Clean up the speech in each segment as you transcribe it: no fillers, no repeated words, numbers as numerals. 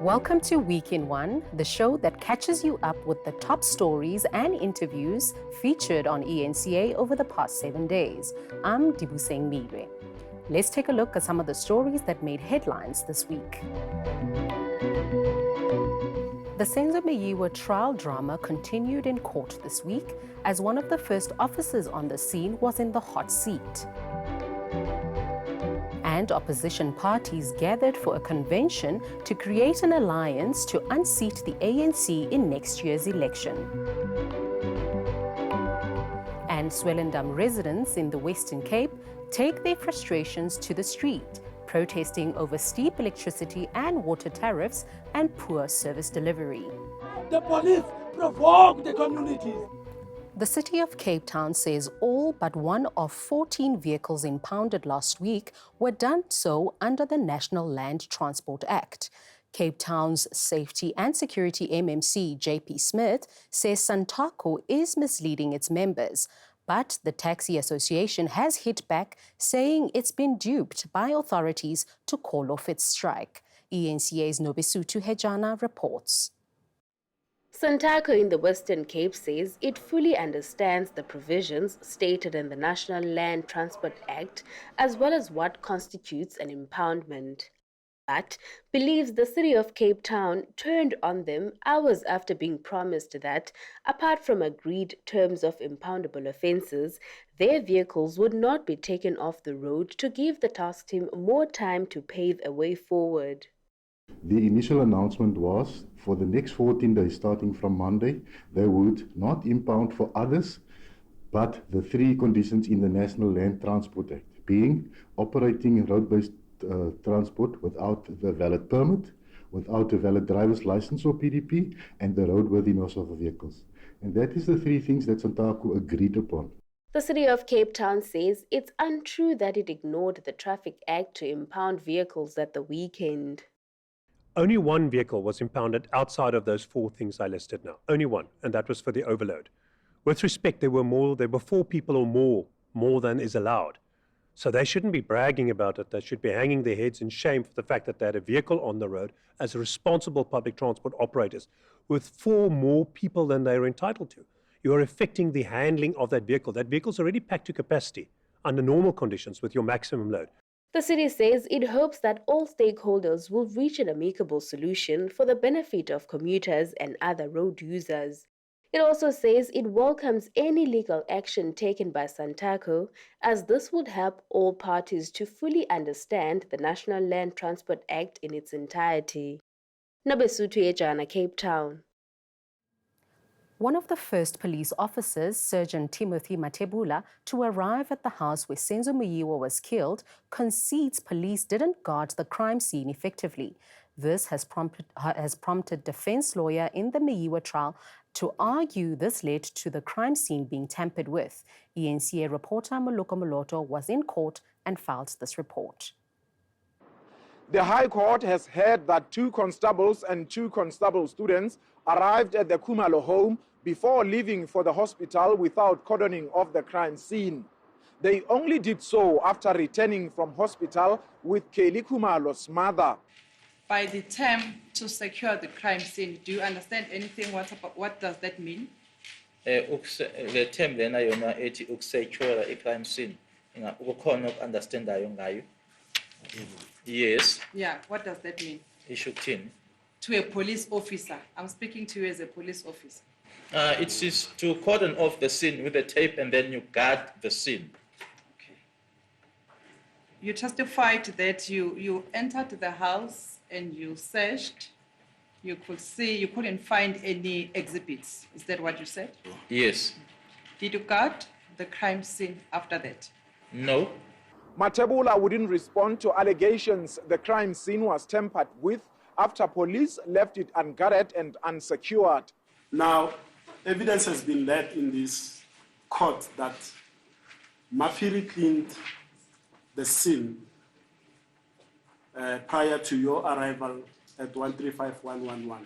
Welcome to Week in One, the show that catches you up with the top stories and interviews featured on ENCA over the past 7 days. I'm Dibuseng Meyiwa. Let's take a look at some of the stories that made headlines this week. The Senzo Meyiwa trial drama continued in court this week as one of the first officers on the scene was in the hot seat. And opposition parties gathered for a convention to create an alliance to unseat the ANC in next year's election. And Swellendam residents in the Western Cape take their frustrations to the street, protesting over steep electricity and water tariffs and poor service delivery. The police provoke the communities. The City of Cape Town says all but one of 14 vehicles impounded last week were done so under the National Land Transport Act. Cape Town's Safety and Security MMC, JP Smith, says Santaco is misleading its members. But the Taxi Association has hit back, saying it's been duped by authorities to call off its strike. ENCA's Nobesutu Hejana reports. Santaco in the Western Cape says it fully understands the provisions stated in the National Land Transport Act as well as what constitutes an impoundment, but believes the City of Cape Town turned on them hours after being promised that, apart from agreed terms of impoundable offences, their vehicles would not be taken off the road to give the task team more time to pave a way forward. The initial announcement was for the next 14 days, starting from Monday, they would not impound for others, but the three conditions in the National Land Transport Act, being operating road-based transport without the valid permit, without a valid driver's license or PDP, and the roadworthiness of the vehicles. And that is the three things that Santaco agreed upon. The City of Cape Town says it's untrue that it ignored the Traffic Act to impound vehicles at the weekend. Only one vehicle was impounded outside of those four things I listed now. Only one, and that was for the overload. With respect, there were 4 people or more than is allowed. So they shouldn't be bragging about it. They should be hanging their heads in shame for the fact that they had a vehicle on the road as responsible public transport operators with 4 more people than they are entitled to. You are affecting the handling of that vehicle. That vehicle's already packed to capacity under normal conditions with your maximum load. The city says it hopes that all stakeholders will reach an amicable solution for the benefit of commuters and other road users. It also says it welcomes any legal action taken by Santaco, as this would help all parties to fully understand the National Land Transport Act in its entirety. Nobesutu Hejana, Cape Town. One of the first police officers, Sergeant Timothy Matebula, to arrive at the house where Senzo Meyiwa was killed, concedes police didn't guard the crime scene effectively. This has prompted defense lawyer in the Meyiwa trial to argue this led to the crime scene being tampered with. ENCA reporter Moloko Moloto was in court and filed this report. The High Court has heard that 2 constables and 2 constable students arrived at the Khumalo home before leaving for the hospital without cordoning off the crime scene. They only did so after returning from hospital with Kelly Khumalo's mother. By the term to secure the crime scene, do you understand anything? What does that mean? The term then ayona ethi ukusecure a crime scene. Ukukhona ukuunderstandayo ngayo. Yes. Yeah, what does that mean? Ishukuthini? To a police officer. I'm speaking to you as a police officer. It is to cordon off the scene with the tape and then you guard the scene. Okay. You testified that you entered the house and you searched. You couldn't find any exhibits. Is that what you said? Yes. Did you guard the crime scene after that? No. Matebula wouldn't respond to allegations the crime scene was tampered with after police left it unguarded and unsecured. Now, evidence has been led in this court that Mafiri cleaned the scene prior to your arrival at 135111.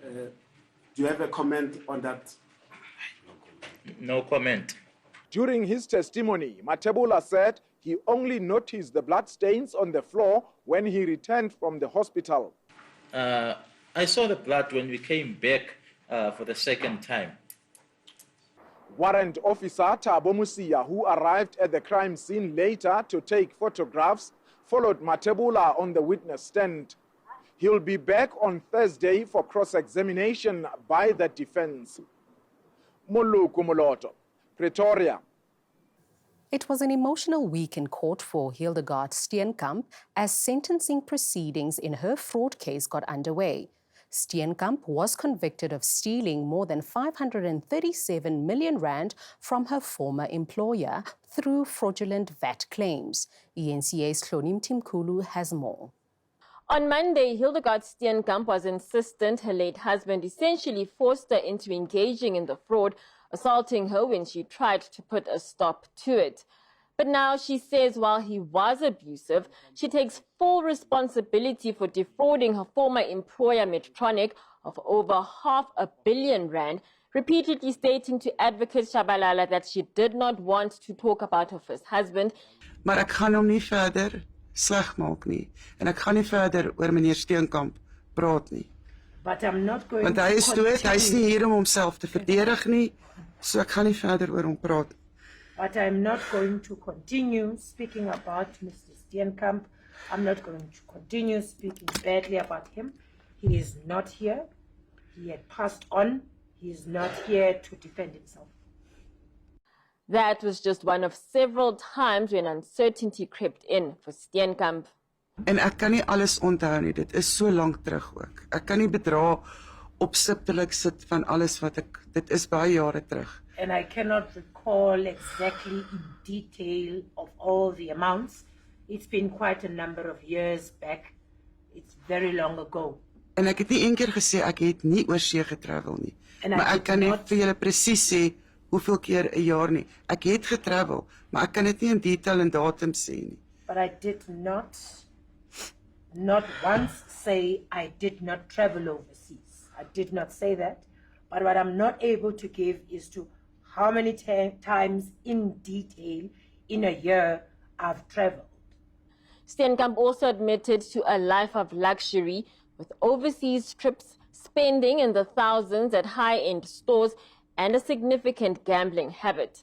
Do you have a comment on that? No comment. During his testimony, Matebula said he only noticed the blood stains on the floor when he returned from the hospital. I saw the blood when we came back for the second time. Warrant Officer Thabo Musia, who arrived at the crime scene later to take photographs, followed Matebula on the witness stand. He'll be back on Thursday for cross-examination by the defense. Mulu Kumuloto, Pretoria. It was an emotional week in court for Hildegard Steenkamp as sentencing proceedings in her fraud case got underway. Steenkamp was convicted of stealing more than 537 million rand from her former employer through fraudulent VAT claims. ENCA's Klonim Timkulu has more. On Monday, Hildegard Steenkamp was insistent her late husband essentially forced her into engaging in the fraud, assaulting her when she tried to put a stop to it. But now she says while he was abusive, she takes full responsibility for defrauding her former employer Medtronic of over R500 million, repeatedly stating to advocate Shabalala that she did not want to talk about her first husband. Maar ek gaan hom nie verder sleg maak nie en ek gaan nie verder oor meneer Steenkamp praat nie. But I'm not going Want hy is dood, hy is nie hier om homself te verdedig nie, so ek gaan nie verder oor hom praat. But I'm not going to continue speaking about Mr. Steenkamp. I'm not going to continue speaking badly about him. He is not here. He had passed on. He is not here to defend himself. That was just one of several times when uncertainty crept in for Steenkamp. En ek kan nie alles onthou nie. Dit is so lank terug ook. Ek kan nie bedrae opsiptelik sit van alles wat ek dit is baie jare terug. And I cannot recall exactly in detail of all the amounts. It's been quite a number of years back. It's very long ago. En ek het nie een keer gesê ek het nie oor see getravel nie. Maar ek kan nie vir julle presies sê hoeveel keer 'n jaar nie. Ek het getravel, maar ek kan dit nie in detail en datum sê nie. But I did not once say I did not travel overseas. I did not say that. But what I'm not able to give is to how many times in detail in a year I've traveled. Steenkamp also admitted to a life of luxury with overseas trips, spending in the thousands at high-end stores, and a significant gambling habit.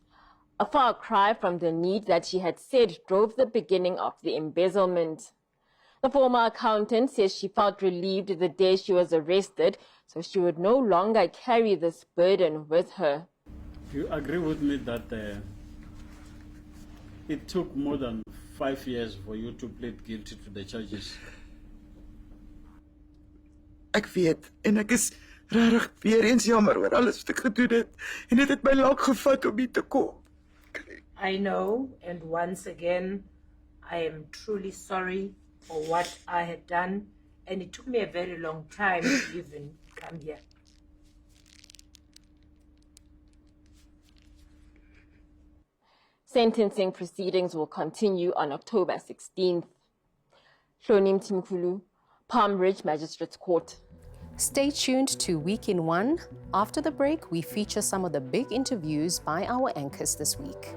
A far cry from the need that she had said drove the beginning of the embezzlement. The former accountant says she felt relieved the day she was arrested, so she would no longer carry this burden with her. You agree with me that it took more than 5 years for you to plead guilty to the charges? Ek weet en ek is regtig weer eens jammer oor alles wat ek gedoen het en dit het my lank gevat om hier te kom. I know, and once again, I am truly sorry for what I had done, and it took me a very long time to even come here. Sentencing proceedings will continue on October 16th. Klonim Timkulu, Palm Ridge Magistrates Court. Stay tuned to Week in One. After the break, we feature some of the big interviews by our anchors this week.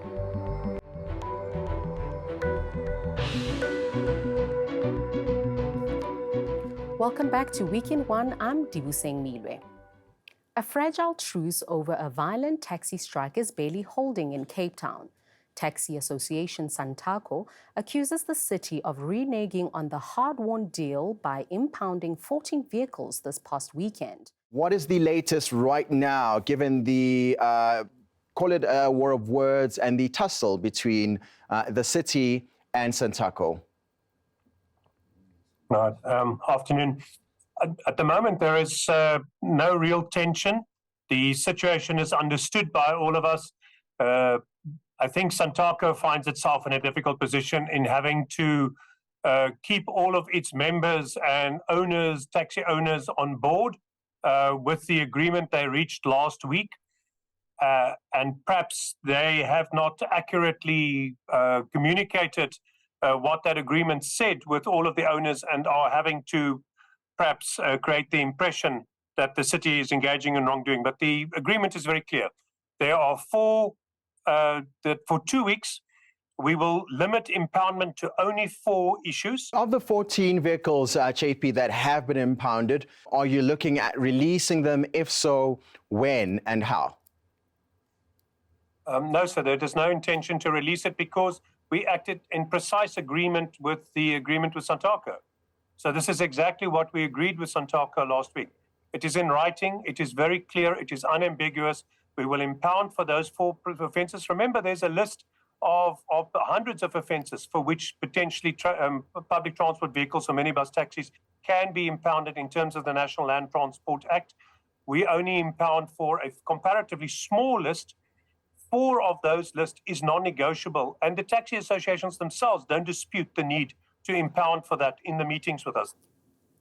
Welcome back to Week in One. I'm Dibuseng Milwe. A fragile truce over a violent taxi strike is barely holding in Cape Town. Taxi Association Santaco accuses the city of reneging on the hard-won deal by impounding 14 vehicles this past weekend. What is the latest right now, given the, call it a war of words, and the tussle between the city and Santaco? Right. Afternoon. At the moment, there is no real tension. The situation is understood by all of us. I think Santaco finds itself in a difficult position in having to keep all of its members and owners, taxi owners, on board with the agreement they reached last week. And perhaps they have not accurately communicated what that agreement said with all of the owners, and are having to perhaps create the impression that the city is engaging in wrongdoing. But the agreement is very clear. There are that for 2 weeks, We will limit impoundment to only 4 issues. Of the 14 vehicles, JP, that have been impounded, are you looking at releasing them? If so, when and how? No, sir, there is no intention to release it because we acted in precise agreement with the agreement with Santaco. So this is exactly what we agreed with Santaco last week. It is in writing, it is very clear, it is unambiguous. We will impound for those 4 offences. Remember, there's a list of hundreds of offences for which potentially public transport vehicles or minibus taxis can be impounded in terms of the National Land Transport Act. We only impound for a comparatively small list. 4 of those lists is non-negotiable, and the taxi associations themselves don't dispute the need to impound for that in the meetings with us.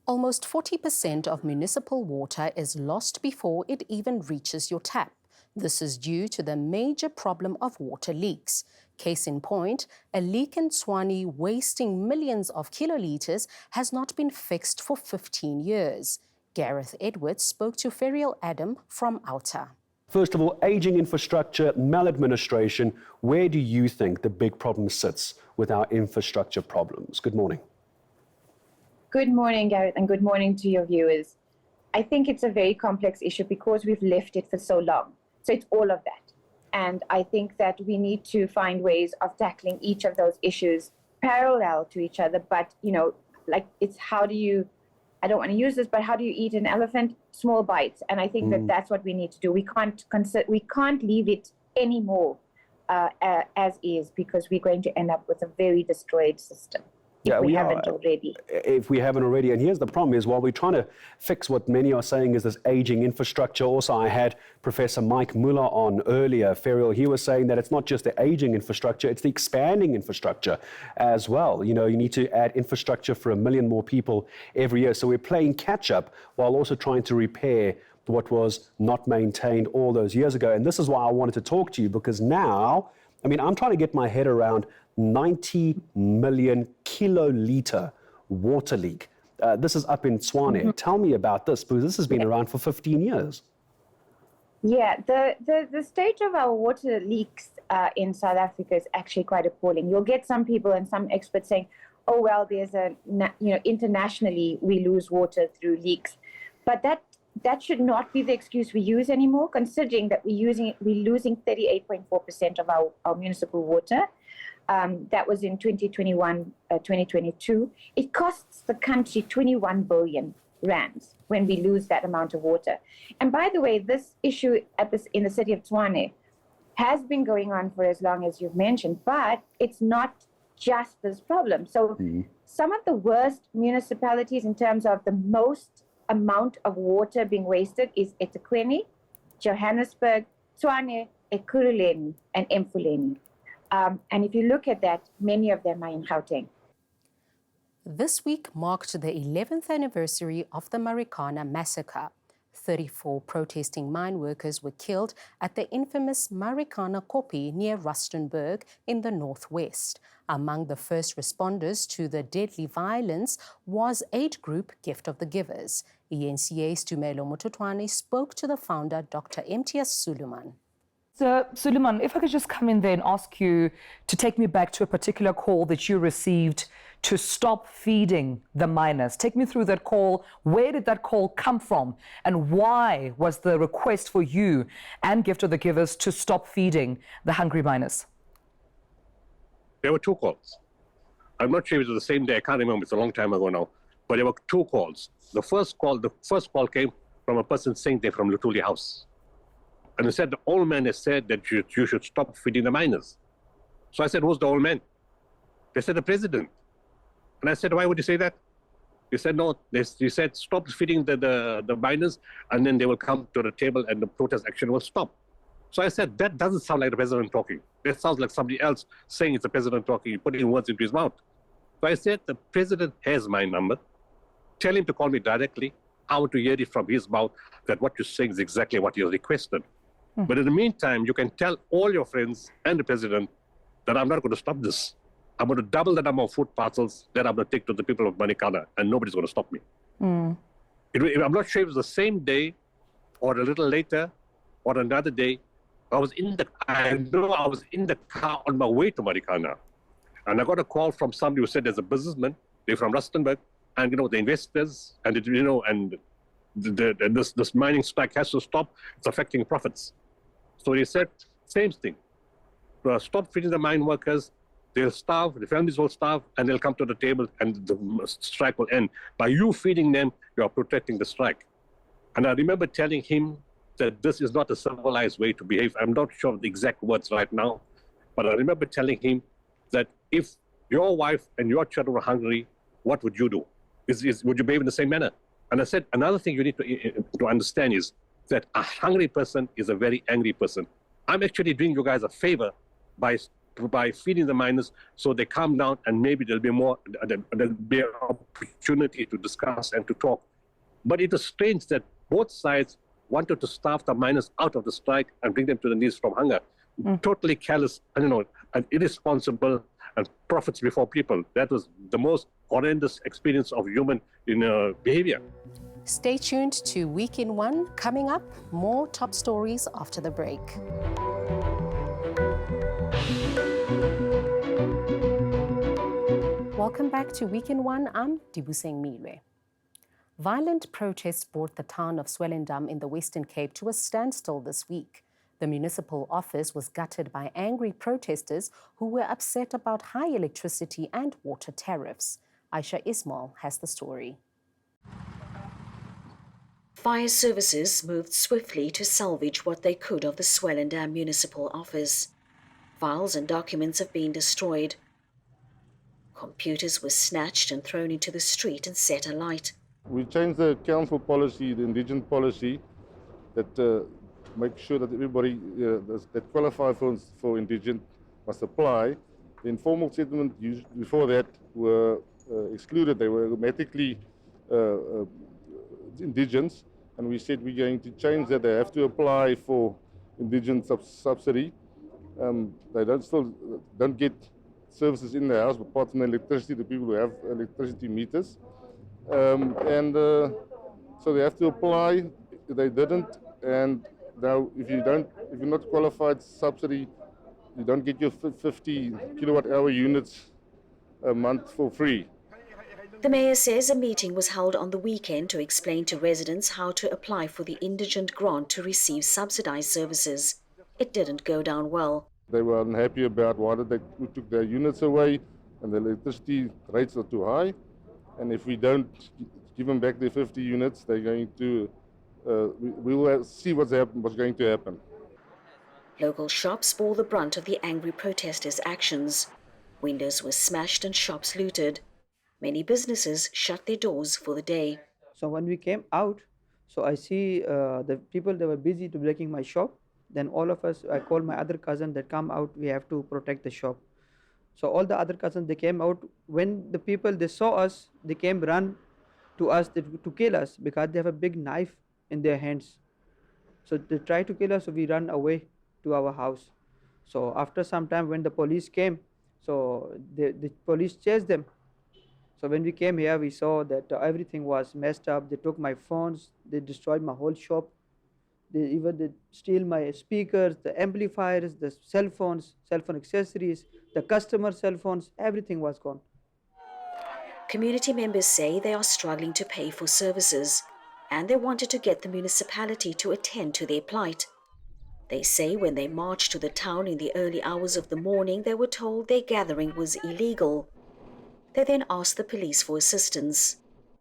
Almost 40% of municipal water is lost before it even reaches your tap. This is due to the major problem of water leaks. Case in point, a leak in Tshwane wasting millions of kilolitres has not been fixed for 15 years. Gareth Edwards spoke to Ferial Adam from Outa. First of all, aging infrastructure, maladministration. Where do you think the big problem sits with our infrastructure problems? Good morning. Good morning, Gareth, and good morning to your viewers. I think it's a very complex issue because we've left it for so long. So it's all of that. And I think that we need to find ways of tackling each of those issues parallel to each other. But, you know, like it's how do you, I don't want to use this, but how do you eat an elephant? Small bites. And I think that that's what we need to do. We can't leave it anymore as is, because we're going to end up with a very destroyed system. If we haven't already. If we haven't already. And here's the problem is, while we're trying to fix what many are saying is this aging infrastructure, also I had Professor Mike Muller on earlier, Ferial. He was saying that it's not just the aging infrastructure, it's the expanding infrastructure as well. You know, you need to add infrastructure for 1 million more people every year. So we're playing catch up while also trying to repair what was not maintained all those years ago. And this is why I wanted to talk to you, because now, I mean, I'm trying to get my head around 90 million kiloliter water leak. This is up in Tshwane. Tell me about this, because this has been around for 15 years. Yeah, the state of our water leaks in South Africa is actually quite appalling. You'll get some people and some experts saying, oh, well, there's internationally we lose water through leaks. But that should not be the excuse we use anymore, considering that we're losing 38.4% of our municipal water. That was in 2021, 2022. It costs the country 21 billion rands when we lose that amount of water. And by the way, this issue in the city of Tshwane has been going on for as long as you've mentioned, but it's not just this problem. So some of the worst municipalities in terms of the most amount of water being wasted is eThekwini, Johannesburg, Tshwane, Ekurhuleni, and Emfuleni. And if you look at that, many of them are in Gauteng. This week marked the 11th anniversary of the Marikana massacre. 34 protesting mine workers were killed at the infamous Marikana Kopi near Rustenburg in the northwest. Among the first responders to the deadly violence was aid group Gift of the Givers. ENCA's Tumelo Mototwane spoke to the founder, Dr. Mtias Suleiman. So, Suleiman, if I could just come in there and ask you to take me back to a particular call that you received to stop feeding the miners. Take me through that call. Where did that call come from? And why was the request for you and Gift of the Givers to stop feeding the hungry miners? There were 2 calls. I'm not sure if it was the same day. I can't remember. It's a long time ago now. But there were 2 calls. The first call came from a person saying they're from Lutuli House. And he said, the old man has said that you should stop feeding the miners. So I said, who's the old man? They said, the president. And I said, why would you say that? He said, no, he said, stop feeding the miners, and then they will come to the table and the protest action will stop. So I said, that doesn't sound like the president talking. That sounds like somebody else saying it's the president talking, putting words into his mouth. So I said, the president has my number. Tell him to call me directly. I want to hear it from his mouth that what you're saying is exactly what he has requested. But in the meantime, you can tell all your friends and the president that I'm not going to stop this. I'm going to double the number of food parcels that I'm going to take to the people of Marikana, and nobody's going to stop me. I'm not sure if it was the same day or a little later or another day. I know I was in the car on my way to Marikana And I got a call from somebody who said there's a businessman, they're from Rustenburg, and the investors, and this mining strike has to stop. It's affecting profits. So he said, same thing. Stop feeding the mine workers. They'll starve. The families will starve, and they'll come to the table, and the strike will end. By you feeding them, you are protecting the strike. And I remember telling him that this is not a civilized way to behave. I'm not sure of the exact words right now, but I remember telling him that if your wife and your children were hungry, what would you do? Would you behave in the same manner? And I said, another thing you need to understand is that a hungry person is a very angry person. I'm actually doing you guys a favor by feeding the miners so they calm down, and maybe there'll be an opportunity to discuss and to talk. But it is strange that both sides wanted to starve the miners out of the strike and bring them to the knees from hunger. Totally callous, and irresponsible, and profits before people. That was the most horrendous experience of human behavior. Stay tuned to Week in One. Coming up, more top stories after the break. Welcome back to Week in One. I'm Dibuseng Milwe. Violent protests brought the town of Swellendam in the Western Cape to a standstill this week. The municipal office was gutted by angry protesters who were upset about high electricity and water tariffs. Aisha Ismail has the story. Fire services moved swiftly to salvage what they could of the Swellendam municipal office. Files and documents have been destroyed. Computers were snatched and thrown into the street and set alight. We changed the council policy, the indigent policy, that makes sure that everybody that qualify for indigent must apply. The informal settlement before that were excluded. They were automatically indigents, and we said we're going to change that. They have to apply for indigent subsidy. They don't get services in the house, apart from the electricity, the people who have electricity meters. So they have to apply. They didn't, and now if you're not qualified subsidy, you don't get your 50 kilowatt-hour units a month for free. The mayor says a meeting was held on the weekend to explain to residents how to apply for the indigent grant to receive subsidized services. It didn't go down well. They were unhappy about why they took their units away, and the electricity rates are too high. And if we don't give them back their 50 units, they're going to, we will see what's going to happen. Local shops bore the brunt of the angry protesters' actions. Windows were smashed and shops looted. Many businesses shut their doors for the day. So when we came out, so I see the people, they were busy to breaking my shop. Then all of us, I called my other cousin that come out, we have to protect the shop. So all the other cousins, they came out. When the people, they saw us, they came run to us to kill us because they have a big knife in their hands. So they tried to kill us, so we ran away to our house. So after some time when the police came, so the police chased them. So when we came here, we saw that everything was messed up. They took my phones, they destroyed my whole shop. They steal my speakers, the amplifiers, the cell phone accessories, the customer cell phones, everything was gone. Community members say they are struggling to pay for services, and they wanted to get the municipality to attend to their plight. They say when they marched to the town in the early hours of the morning, they were told their gathering was illegal. They then asked the police for assistance.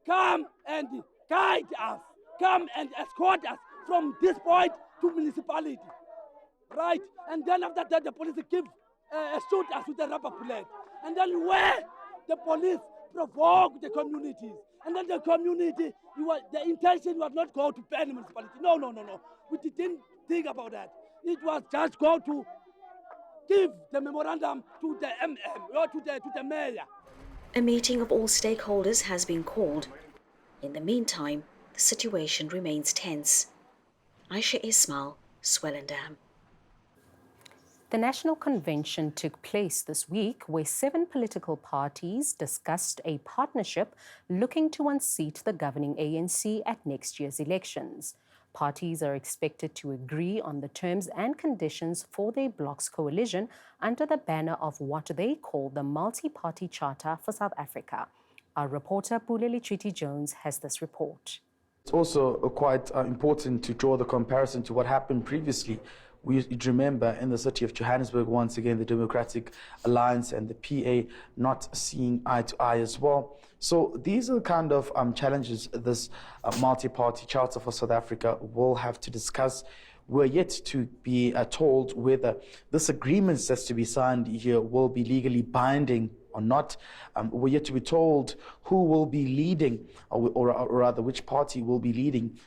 Come and guide us. Come and escort us from this point to municipality. Right? And then after that, the police shoot us with a rubber bullet. And then where the police provoke the communities. And then the community, the intention was not go to ban the municipality. No. We didn't think about that. It was just go to give the memorandum to the MM or to the mayor. A meeting of all stakeholders has been called. In the meantime, the situation remains tense. Aisha Ismail, Swellendam. The National Convention took place this week where 7 political parties discussed a partnership looking to unseat the governing ANC at next year's elections. Parties are expected to agree on the terms and conditions for their bloc's coalition under the banner of what they call the Multi-Party Charter for South Africa. Our reporter Puleli Chiti-Jones has this report. It's also quite important to draw the comparison to what happened previously. We remember in the city of Johannesburg, once again, the Democratic Alliance and the PA not seeing eye to eye as well. So these are the kind of challenges this multi-party charter for South Africa will have to discuss. We're yet to be told whether this agreement that's to be signed here will be legally binding or not. We're yet to be told who will be leading, or rather which party will be leading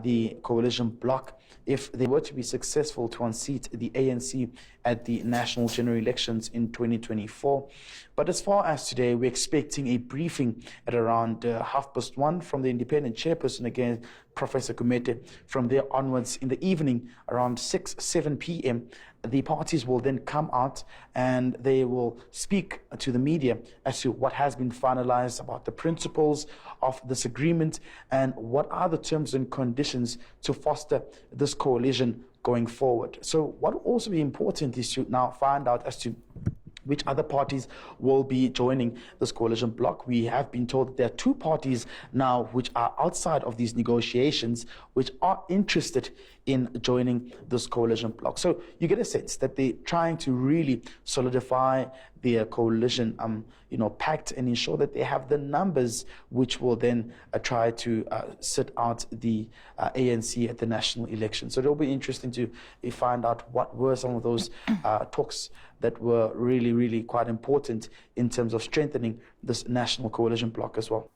the coalition bloc if they were to be successful to unseat the ANC at the national general elections in 2024. But as far as today, we're expecting a briefing at around 1:30 from the independent chairperson again, Professor Kumete. From there onwards, in the evening, around 7 p.m., the parties will then come out and they will speak to the media as to what has been finalized about the principles of this agreement and what are the terms and conditions to foster this coalition going forward. So what will also be important is to now find out as to which other parties will be joining this coalition bloc. We have been told that there are two parties now which are outside of these negotiations which are interested in joining this coalition bloc. So you get a sense that they're trying to really solidify their coalition pact and ensure that they have the numbers which will then try to sit out the ANC at the national election. So it'll be interesting to find out what were some of those talks that were really, really quite important in terms of strengthening this national coalition bloc as well.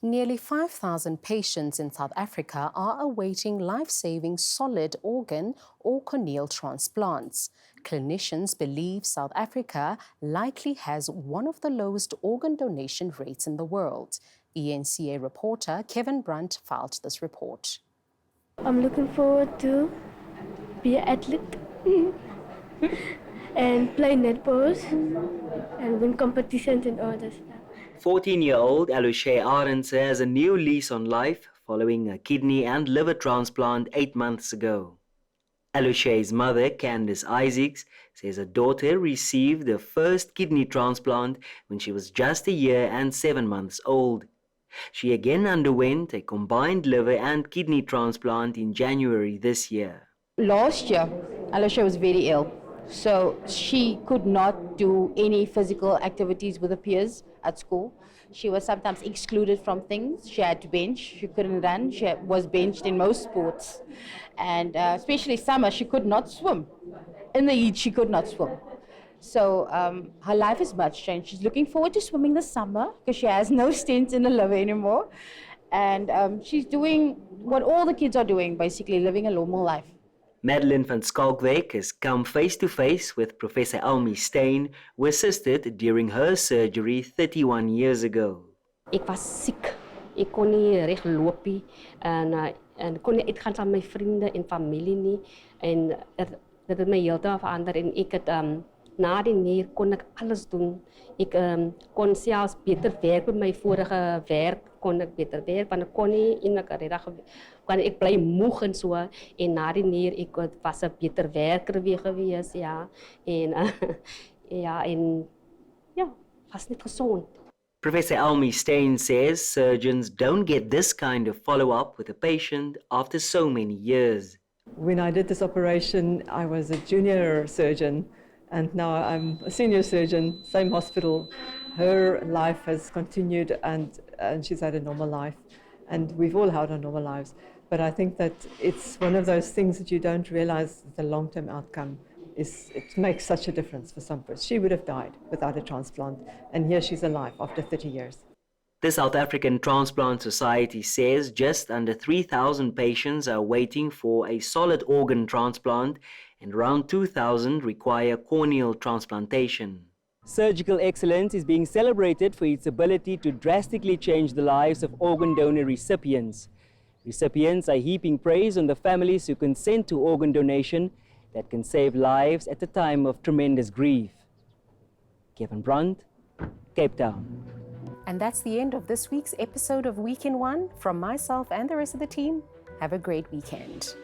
Nearly 5,000 patients in South Africa are awaiting life-saving solid organ or corneal transplants. Clinicians believe South Africa likely has one of the lowest organ donation rates in the world. ENCA reporter Kevin Brunt filed this report. I'm looking forward to be an athlete and play netball and win competitions and all that stuff. 14-year-old Alushay Arendse has a new lease on life following a kidney and liver transplant 8 months ago. Alushay's mother, Candice Isaacs, says her daughter received her first kidney transplant when she was just a year and 7 months old. She again underwent a combined liver and kidney transplant in January this year. Last year, Alushay was very ill, so she could not do any physical activities with her peers at school. She was sometimes excluded from things. She had to bench. She couldn't run. She was benched in most sports. And especially summer, she could not swim. In the heat, she could not swim. So her life is much changed. She's looking forward to swimming this summer because she has no stents in the liver anymore. And she's doing what all the kids are doing, basically living a normal life. Madeline van Skalkwyk has come face-to-face with Professor Almi Steyn, who assisted during her surgery 31 years ago. Ek was siek. Ek kon nie reg loop nie en kon nie uitgaan saam met my vriende en familie nie en dit het my heeltemal verander en ek het na die nier kon ek alles doen. Ek kon selfs beter werk met my vorige werk, kon ek beter werk want ek kon nie in my karriere want ek bly moeg en so en na die nier ek was 'n beter werker weer gewees was net gesond. Professor Almi Steyn says surgeons don't get this kind of follow-up with a patient after so many years. When I did this operation, I was a junior surgeon, and now I'm a senior surgeon, same hospital. Her life has continued and she's had a normal life, and we've all had our normal lives. But I think that it's one of those things that you don't realize the long-term outcome is. It makes such a difference for some person. She would have died without a transplant, and here she's alive after 30 years. The South African Transplant Society says just under 3,000 patients are waiting for a solid organ transplant and around 2,000 require corneal transplantation. Surgical excellence is being celebrated for its ability to drastically change the lives of organ donor recipients. Recipients are heaping praise on the families who consent to organ donation that can save lives at a time of tremendous grief. Kevin Brunt, Cape Town. And that's the end of this week's episode of Week in One. From myself and the rest of the team, Have a great weekend.